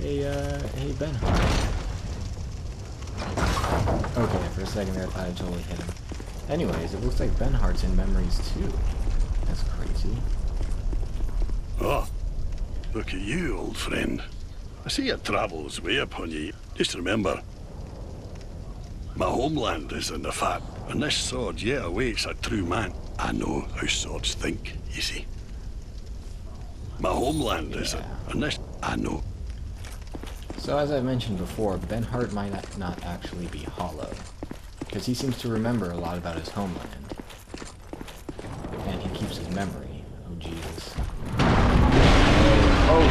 Hey Ben Hart. Okay, for a second there I thought I totally hit him. Anyways, it looks like Ben Hart's in memories too. That's crazy. Oh, look at you, old friend. I see your travels weigh upon you. Just remember, my homeland is in the fat, and this sword yet awaits a true man. I know how swords think, you see. My homeland is in, and this I know. So as I mentioned before, Ben Hart might not actually be hollow, because he seems to remember a lot about his homeland, and he keeps his memory. Oh Jesus! Oh!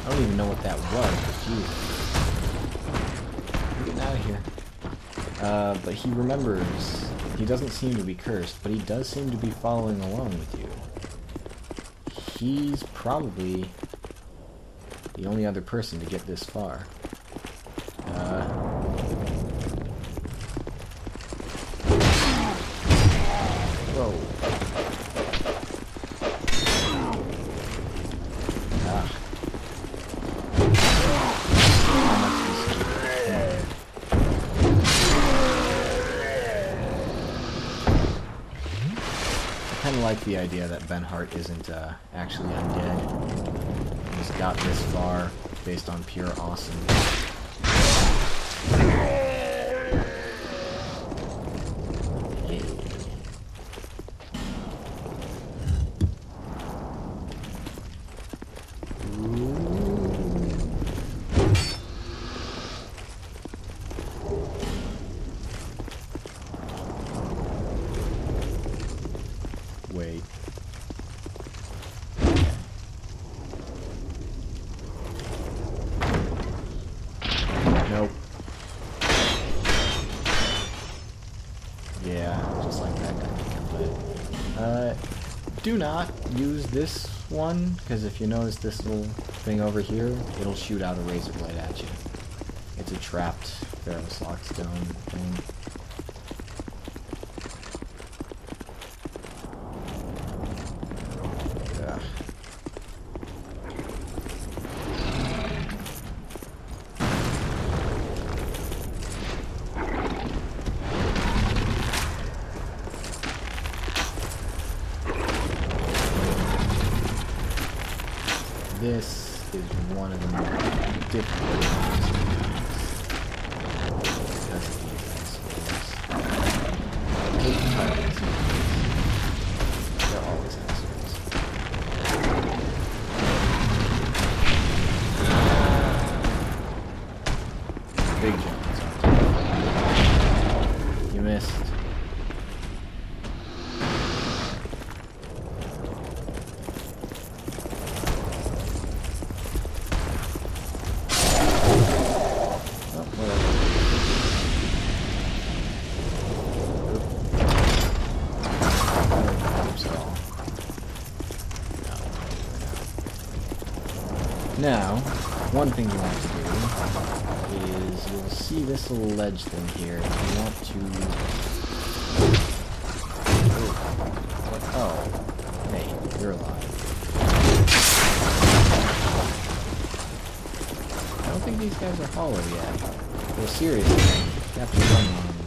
I don't even know what that was, but Jesus! Getting out of here. But he remembers. He doesn't seem to be cursed, but he does seem to be following along with you. He's probably the only other person to get this far. Whoa. Ah. I kind of like the idea that Ben Hart isn't actually undead. He's got this far based on pure awesome. Hey. Wait. Nope. Yeah, just like that guy. But, do not use this one, because if you notice this little thing over here, it'll shoot out a razor blade at you. It's a trapped Pharaoh's Lockstone thing. Ugh. This is one of the more difficult ones because of these assholes. Hate targets. They're always assholes. Big jumps. You missed. Now, one thing you want to do is you'll see this little ledge thing here. You want to... Oh, hey, you're alive. I don't think these guys are hollow yet. Well, seriously, you have to run on them.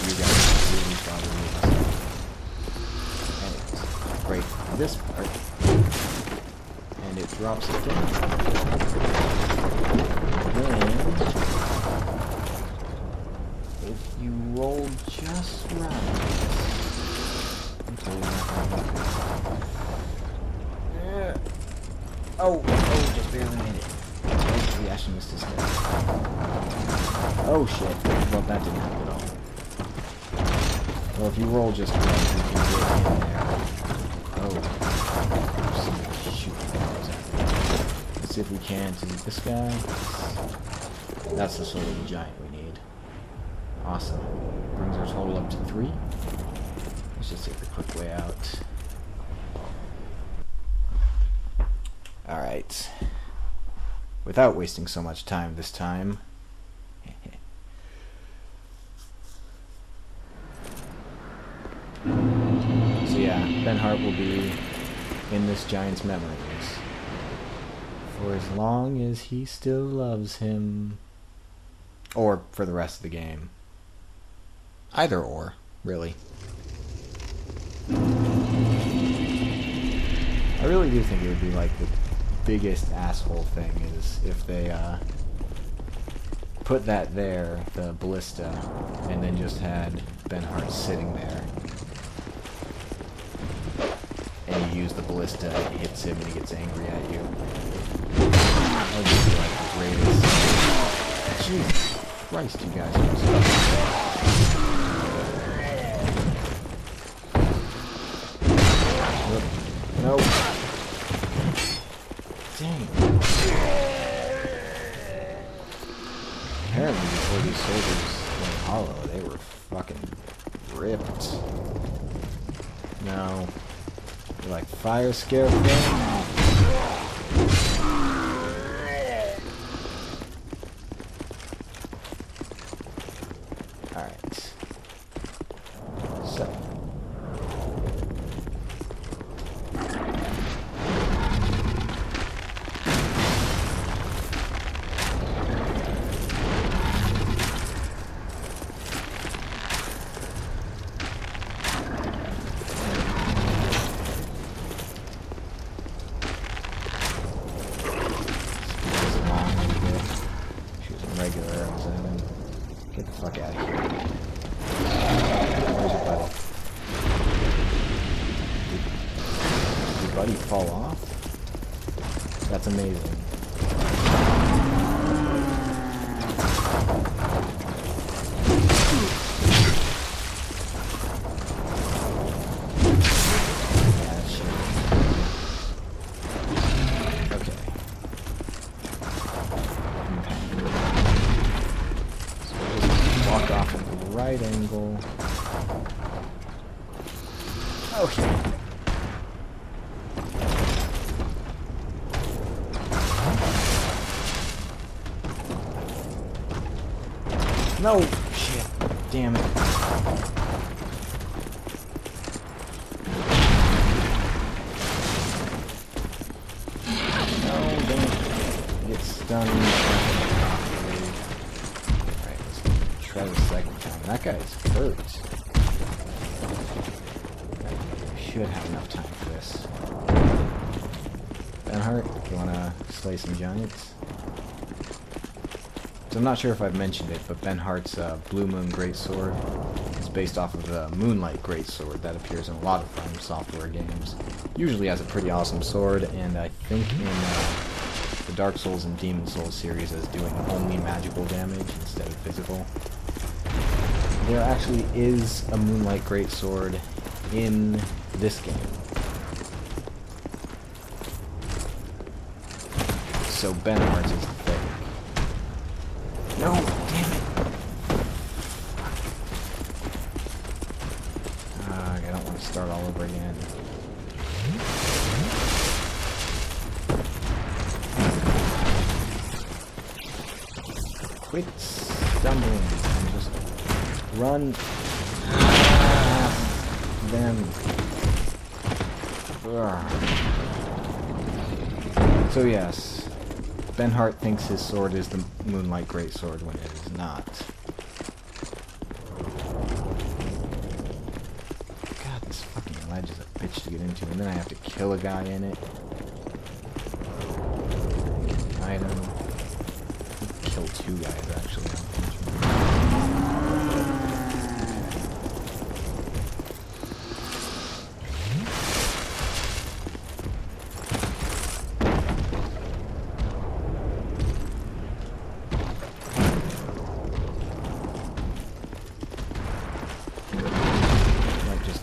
You guys really bother me. Break this part, and it drops it down. Then, if you roll just right, oh, just barely made it. Oh, we actually missed his head. Oh shit! Well, that didn't help at all. Well, if you roll just right, you can get in there. Oh, shoot. Let's see if we can to this guy. That's the soul of the giant we need. Awesome. Brings our total up to 3. Let's just take the quick way out. Alright. Without wasting so much time this time. So yeah. in this giant's memories. For as long as he still loves him. Or for the rest of the game. Either or, really. I really do think it would be like the biggest asshole thing is if they put that there, the ballista, and then just had Ben Hart sitting there. And you use the ballista, and it hits him, and he gets angry at you. That would just be like the greatest. Jesus Christ, you guys are stuck. No. Dang. Apparently before these soldiers went hollow, they were fucking ripped. No. They're like fire scare thing. Alright. So. Regular arrows at him. Get the fuck out of here. Where's your buddy? Did your buddy fall off? That's amazing. Right angle. Okay. No! Shit. Damn it. No, don't get stunned. Try the second time. That guy's hurt. I should have enough time for this. Ben Hart, you wanna slay some giants? So I'm not sure if I've mentioned it, but Ben Hart's Blue Moon Greatsword is based off of the Moonlight Greatsword that appears in a lot of From Software games. Usually has a pretty awesome sword, and I think in the Dark Souls and Demon Souls series as doing only magical damage instead of physical. There actually is a Moonlight Greatsword in this game. So Ben Hart's is fake. No, damn it. I don't want to start all over again. Quit stumbling and just run past them. So yes, Ben Hart thinks his sword is the Moonlight Greatsword when it is not. God, this fucking ledge is a bitch to get into, and then I have to kill a guy in it. Item. Kill two guys actually.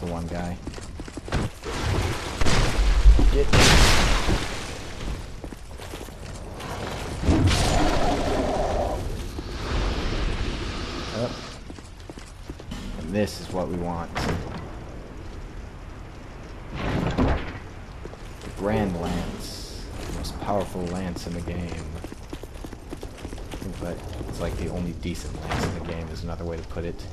The one guy. Get up. And this is what we want. The Grand Lance. The most powerful lance in the game. But it's like the only decent lance in the game is another way to put it.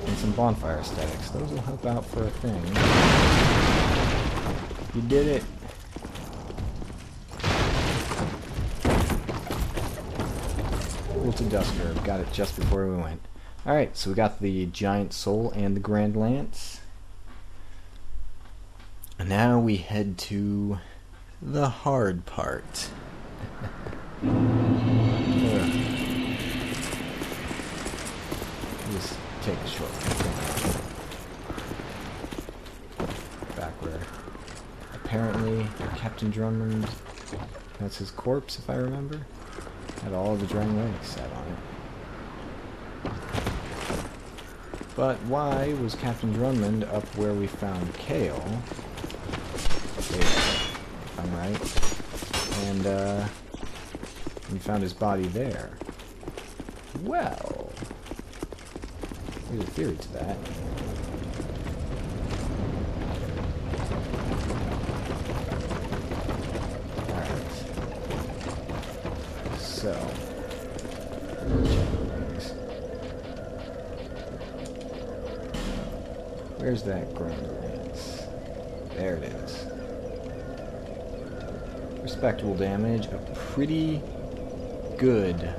And some bonfire statics. Those will help out for a thing. You did it! Wilted Dusker. Got it just before we went. Alright, so we got the Giant Soul and the Grand Lance. And now we head to the hard part. Just take a shortcut. Back where apparently Captain Drummond, that's his corpse if I remember, had all the drying relics set on it. But why was Captain Drummond up where we found Kale? If I'm right. And we found his body there. Well, there's a theory to that. Alright. So, check things. Where's that Grand Lance? There it is. Respectable damage. A pretty good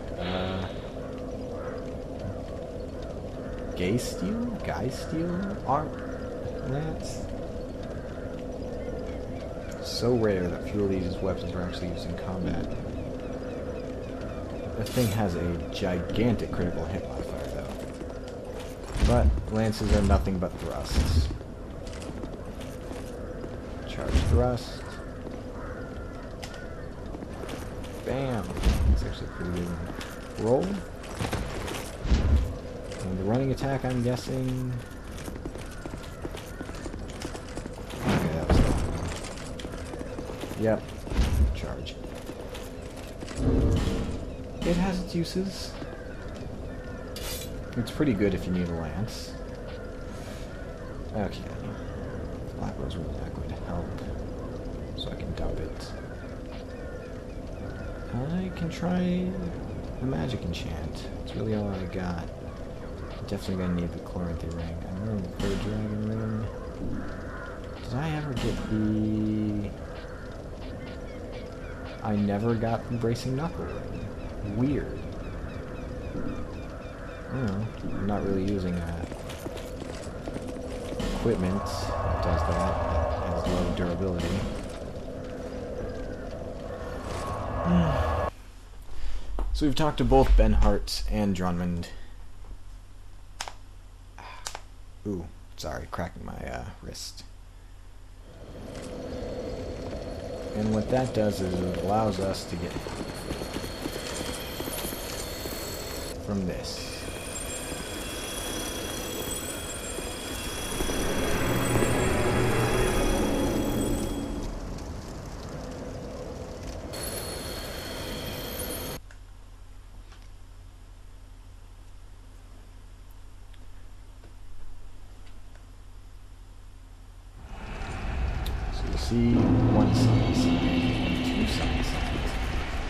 Guy steel arm lance. So rare that few of these weapons are actually used in combat. The thing has a gigantic critical hit modifier though. But lances are nothing but thrusts. Charge thrust. Bam! That's actually a pretty good one. Roll. And the running attack, I'm guessing. Okay, that was fine. Yep. Charge. It has its uses. It's pretty good if you need a lance. Okay. Black Rose Room not going to help. So I can dump it. I can try the magic enchant. It's really all I got. Definitely gonna need the Chloranthy ring. I remember the third dragon ring. Did I ever get the... I never got the Bracing Knuckle ring. Weird. I don't know. I'm not really using equipment that does that. It has low durability. So we've talked to both Benhart and Drummond. Ooh, sorry, cracking my wrist. And what that does is it allows us to get from this. See one sun sign and two sun signs.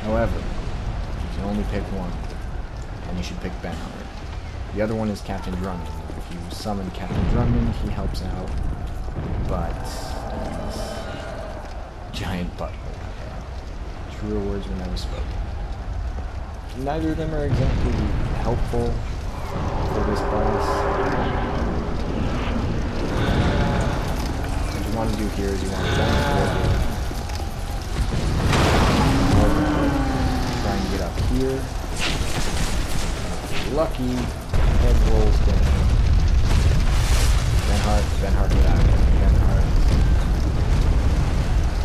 However, you can only pick one, and you should pick Benhart. The other one is Captain Drummond. If you summon Captain Drummond, he helps out, but giant butthole. Truer words were never spoken. Neither of them are exactly helpful for this boss. What you want to do here is you want to jump forward, try and get up here. If you're lucky, head rolls down. Benhart, get out of here. Benhart.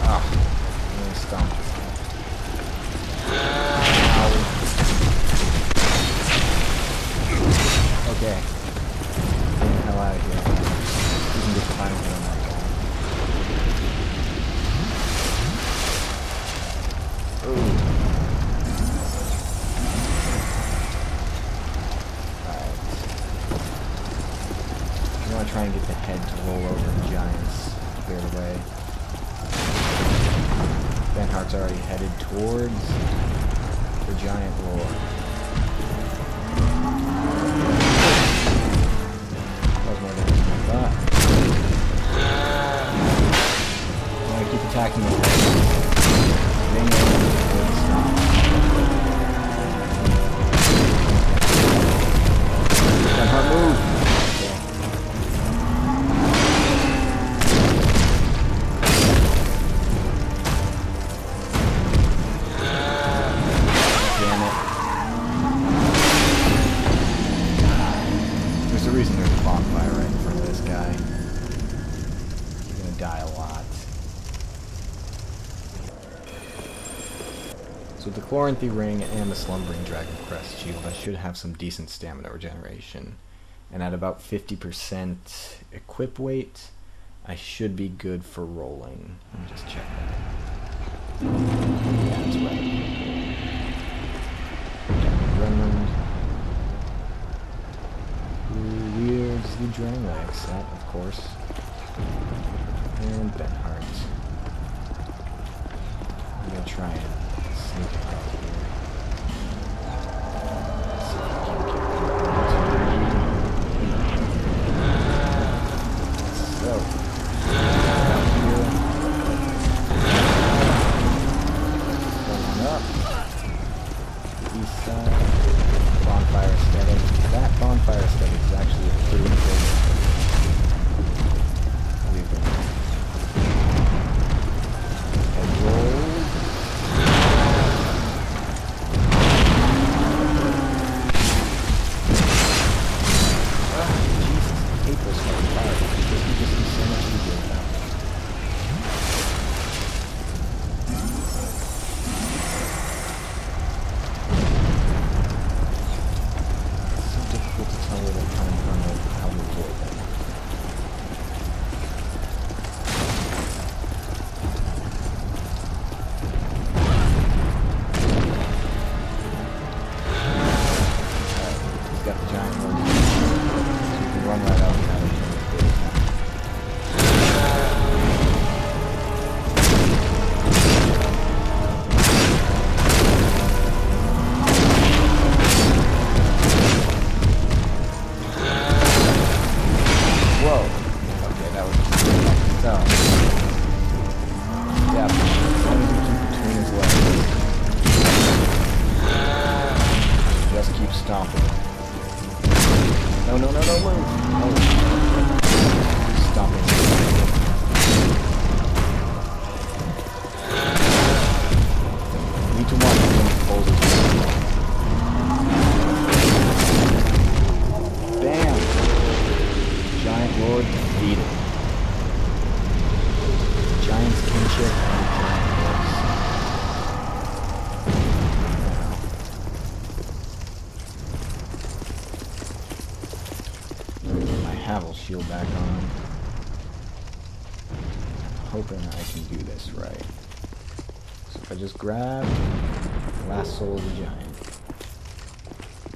Ah, I'm gonna stomp you. Ow. Okay. Get the hell out of here. You can get the final one on that guy. Try and get the head to roll over the giants to clear the way. Benhart's already headed towards the giant roar. attacking the head. Bring it in, stop. That hard move! Damn it. There's a reason there's a bonfire right in front of this guy. He's gonna die a lot. So with the Chloranthy Ring and the Slumbering Dragon Crest Shield, I should have some decent stamina regeneration. And at about 50% equip weight, I should be good for rolling. Let me just check that. Yeah, that's right. Gremlin. Weird the Drangleic set, of course. And Benhart. I'm gonna try and sneak ahead here. See if I can get so, going up. The east side. Bonfire aesthetic. That bonfire aesthetic is actually a pretty important. And roll. Shield back on. Hoping I can do this right. So if I just grab the last soul of the giant.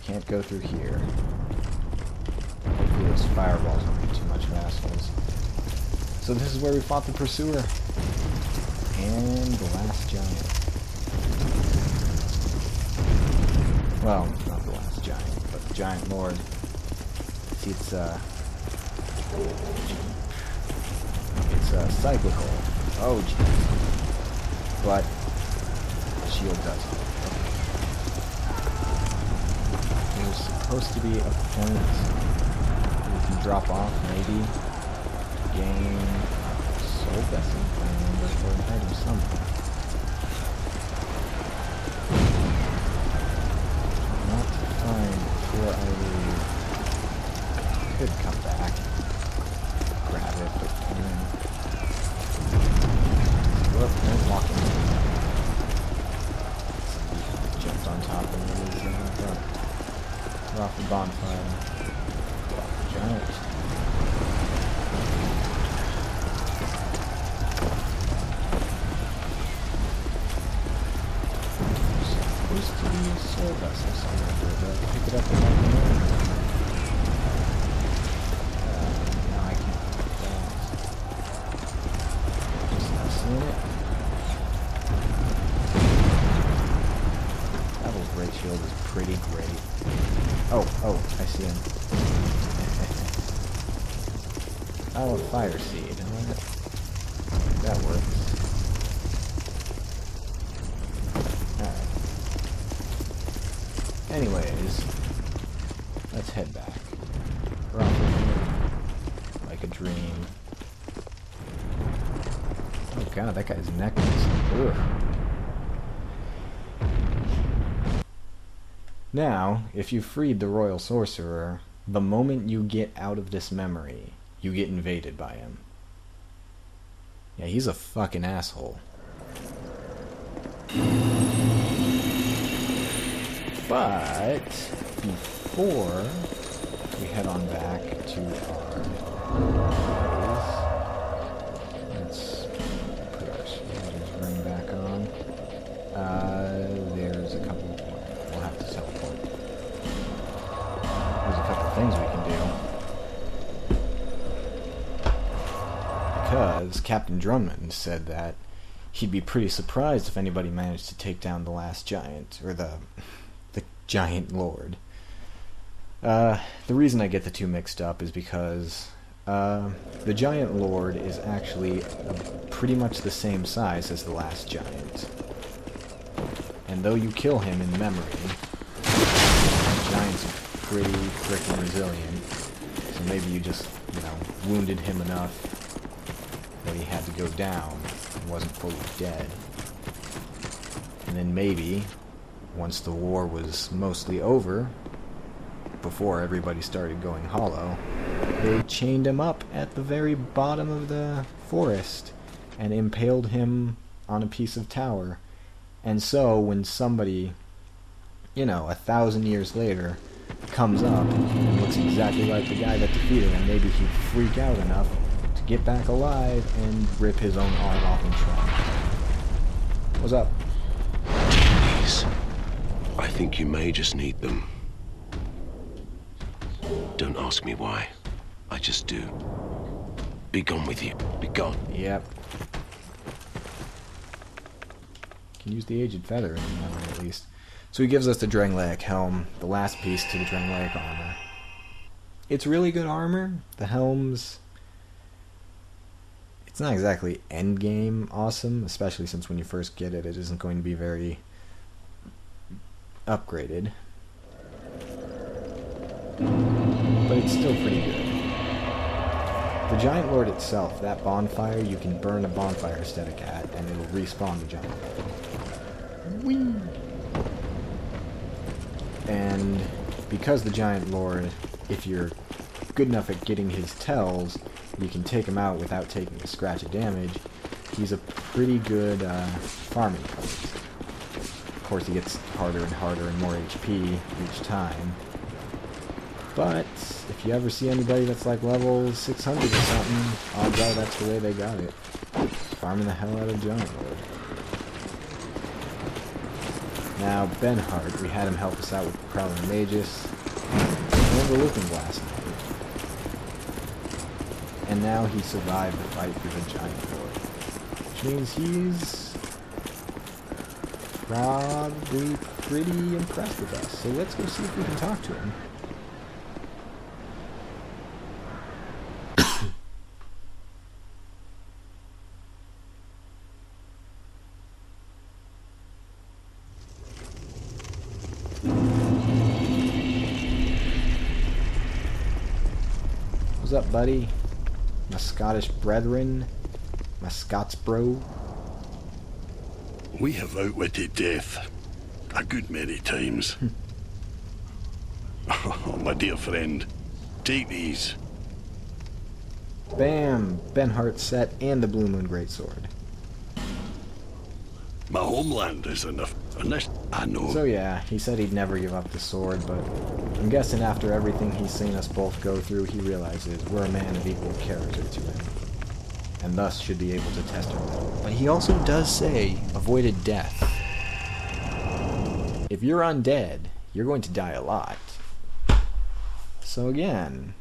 Can't go through here. Hopefully those fireballs don't be too much hassles. So this is where we fought the Pursuer. And the last giant. Well, not the last giant, but the Giant Lord. See, it's cyclical. Oh, jeez. But the shield does it. Okay. There's supposed to be a point where you can drop off, maybe. Gain soul vessel, if I remember, or an item somewhere. Not to find before I leave. Could come back. Grab it, but look, they're walking. Jumped on top of his we're off the bonfire. Go off the giant. There's supposed to be a soul vessel somewhere here, but I pick it up and let me know. Shield is pretty great. Oh, I see him. Oh, a fire seed. That works. anyways, let's head back. We're off of here like a dream. Oh god, that guy's necklace. Ugh. Now, if you freed the Royal Sorcerer, the moment you get out of this memory, you get invaded by him. Yeah, he's a fucking asshole. But before we head on back to our base, let's put our speeders ring back on. There's a couple. We'll have to teleport. There's a couple things we can do. Because Captain Drummond said that he'd be pretty surprised if anybody managed to take down the last giant, or the giant lord. The reason I get the two mixed up is because the giant lord is actually pretty much the same size as the last giant. And though you kill him in memory, the giant's pretty freaking resilient. So maybe you just, wounded him enough that he had to go down and wasn't fully dead. And then maybe, once the war was mostly over, before everybody started going hollow, they chained him up at the very bottom of the forest and impaled him on a piece of tower. And so when somebody, 1,000 years later, comes up and looks exactly like the guy that defeated him, maybe he'd freak out enough to get back alive and rip his own arm off in triumph. What's up? Please. I think you may just need them. Don't ask me why. I just do. Be gone with you. Be gone. Yep. Can use the Aged Feather in the memory at least. So he gives us the Drangleic helm, the last piece to the Drangleic armor. It's really good armor. The helm's... It's not exactly endgame awesome, especially since when you first get it, it isn't going to be very upgraded. But it's still pretty good. The Giant Lord itself, that bonfire, you can burn a bonfire aesthetic at, and it'll respawn the Giant Lord. Whee! And because the Giant Lord, if you're good enough at getting his tells, you can take him out without taking a scratch of damage, he's a pretty good farming post. Of course, he gets harder and harder and more HP each time. But if you ever see anybody that's like level 600 or something, odds are that's the way they got it. Farming the hell out of Giant Lord. Now, Benhart, we had him help us out with the Prowling Magus and the Looking Glass Knight. And now he survived the fight for the Giant Lord. Which means he's probably pretty impressed with us. So let's go see if we can talk to him. What's up, buddy? My Scottish brethren? My Scots bro? We have outwitted death a good many times. Oh, my dear friend, take these. Bam! Benhart set and the Blue Moon Greatsword. My homeland is in this, I know. So yeah, he said he'd never give up the sword, but I'm guessing after everything he's seen us both go through, he realizes we're a man of equal character to him, and thus should be able to test our mettle. But he also does say, avoided death. If you're undead, you're going to die a lot. So again,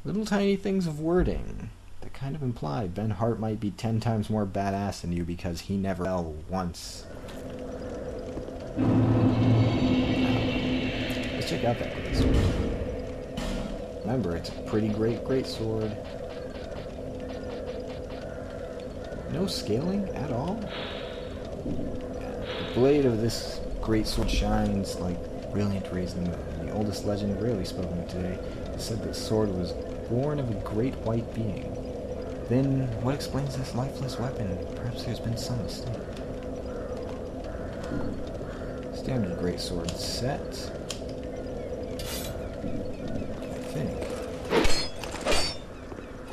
little tiny things of wording that kind of imply Benhart might be 10 times more badass than you because he never fell once. Let's check out that greatsword. Remember, it's a pretty great sword. No scaling at all? Yeah. The blade of this greatsword shines like brilliant raised them, and the oldest legend, rarely spoken of today, said that sword was born of a great white being. Then, what explains this lifeless weapon? Perhaps there's been some mistake. Standard greatsword set. I think.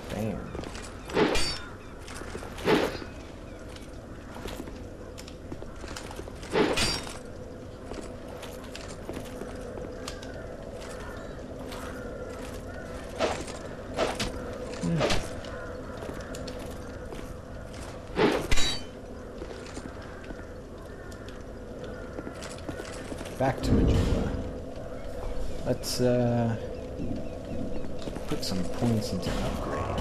Bam. Back to Majula. Let's put some points into upgrades.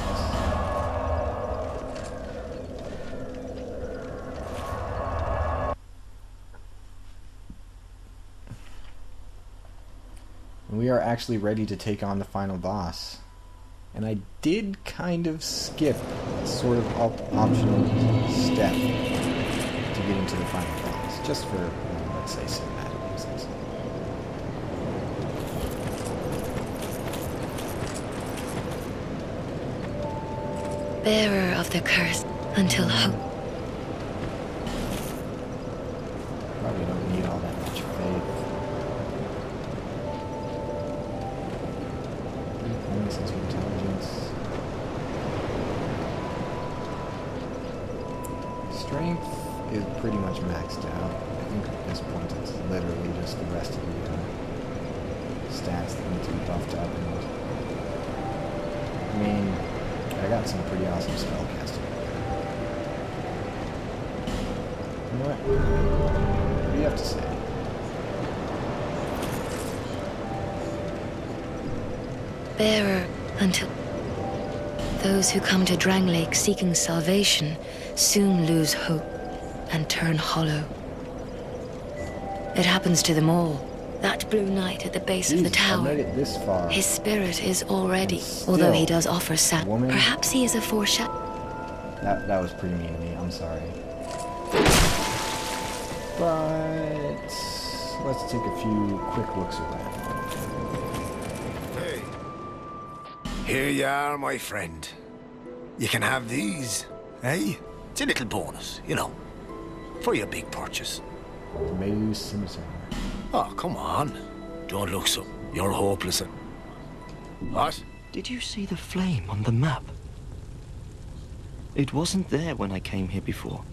And we are actually ready to take on the final boss. And I did kind of skip a sort of optional step to get into the final boss, just for, let's say, cinematic reasons. Bearer of the curse until hope. Probably don't need all that much faith. 3 points into intelligence. Strength is pretty much maxed out. I think at this point it's literally just the rest of the stats that need to be buffed up. And, I mean, I got some pretty awesome spellcasting. You know what? What do you have to say? Bearer until those who come to Drang Lake seeking salvation soon lose hope and turn hollow. It happens to them all. That blue knight at the base of the Jesus, I tower. made it this far. His spirit is already, Still, although he does offer woman. Perhaps he is a foreshadow. That was pretty mean of me. I'm sorry. But let's take a few quick looks around. Hey. Here you are, my friend. You can have these, eh? It's a little bonus, you know, for your big purchase. The Melu Scimitar. Oh, come on. Don't look so. You're hopeless. What? Did you see the flame on the map? It wasn't there when I came here before.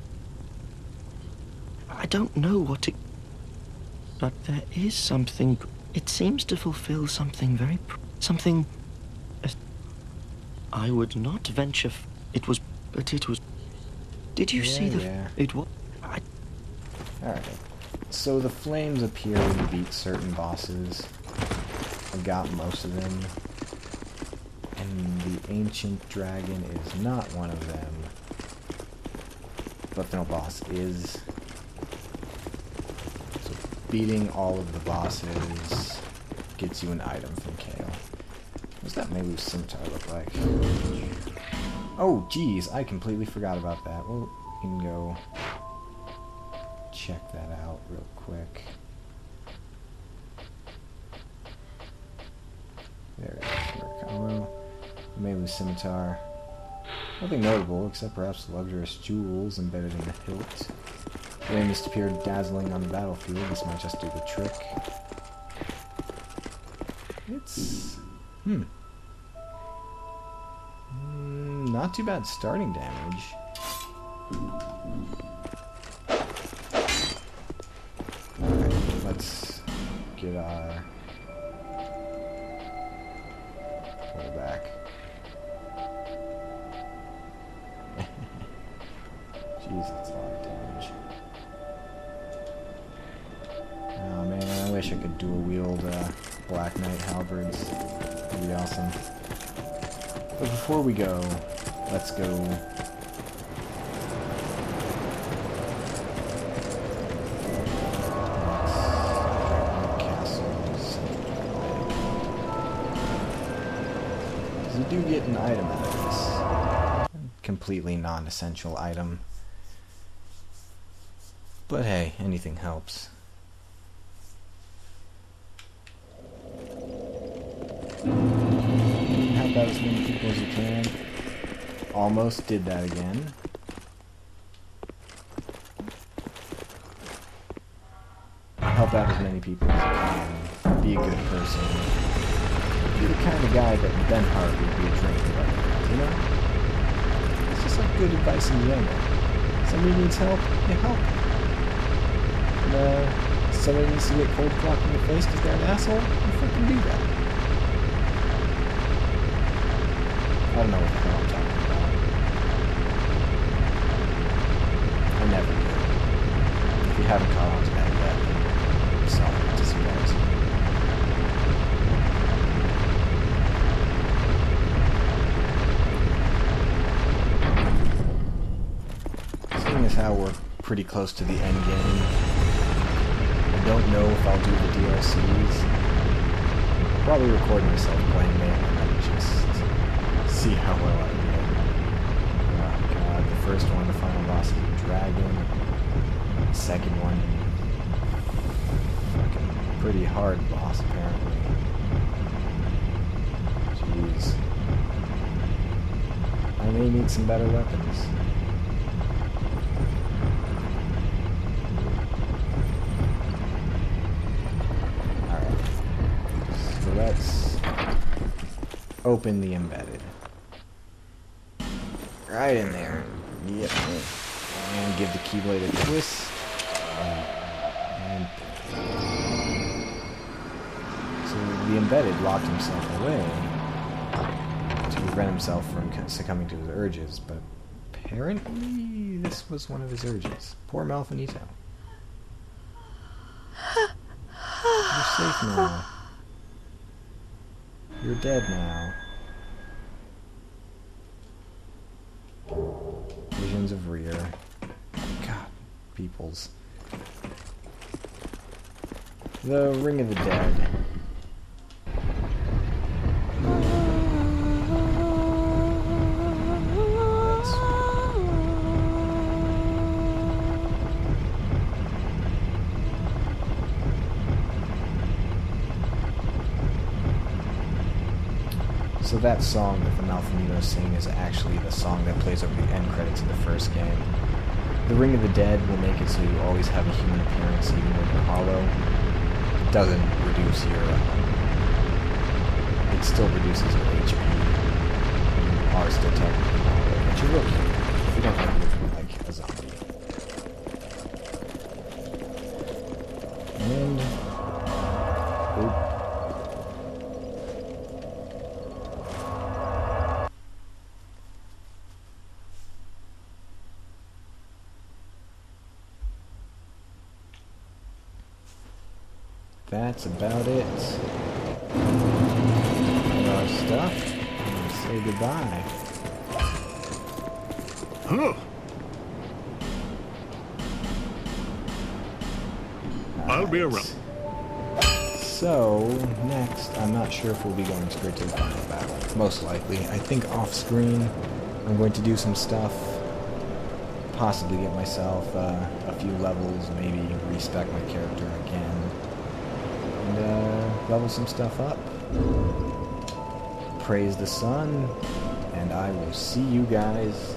I don't know what it... But there is something... It seems to fulfill something very... something... I would not venture... It was... But it was... Did you see the... Yeah. It was... Alright. So the flames appear when you beat certain bosses. I got most of them. And the ancient dragon is not one of them. But no boss is. So beating all of the bosses gets you an item from Kale. What's that Melu Scimitar look like? Oh, geez, I completely forgot about that. Well, we can go check that out real quick. There it is. Mercado. Melu Scimitar. Nothing notable, except perhaps luxurious jewels embedded in the hilt. Flame must appear dazzling on the battlefield. This might just do the trick. It's... not too bad starting damage. Alright, let's get our... pull back. Jeez, that's a lot of damage. Oh man, I wish I could dual wield Black Knight halberds. That'd be awesome. But before we go, let's go... You do get an item out of this. Completely non-essential item. But hey, anything helps. as you can. Almost did that again. Help out as many people as you can. Be a good person. Be the kind of guy that Ben Hart would be a drinker like that, you know? It's just like good advice in general. Somebody needs help, you help. And, somebody needs to get cold clocked in the face because they're an asshole, you fucking do that. I don't know what the hell I'm talking about. I never do. If you haven't caught on to that yet, then I'm sorry to surprise you. Seeing as how we're pretty close to the end game, I don't know if I'll do the DLCs. I'll probably record myself playing them and then just see how well I do. Oh god, the first one, the final boss is a dragon. The second one, fucking pretty hard boss apparently. Jeez. I may need some better weapons. Let's open the embedded. Right in there. Yep. And give the keyblade a twist. And so the embedded locked himself away to prevent himself from succumbing to his urges, but apparently this was one of his urges. Poor Malfinito. You're safe now. You're dead now. Visions of Rear. God, peoples. The Ring of the Dead. So that song that the Malfinitos sing is actually the song that plays over the end credits of the first game. The Ring of the Dead will make it so you always have a human appearance even when you're hollow. It doesn't reduce your... it still reduces your HP. You are still technically hollow, but you look human. You don't have to look like a zombie. And... oop. That's about it. And our stuff. And say goodbye. Huh. I'll be around. So, next, I'm not sure if we'll be going straight to the final battle. Most likely. I think off screen, I'm going to do some stuff. Possibly get myself a few levels, maybe respec my character again. And level some stuff up. Praise the sun, and I will see you guys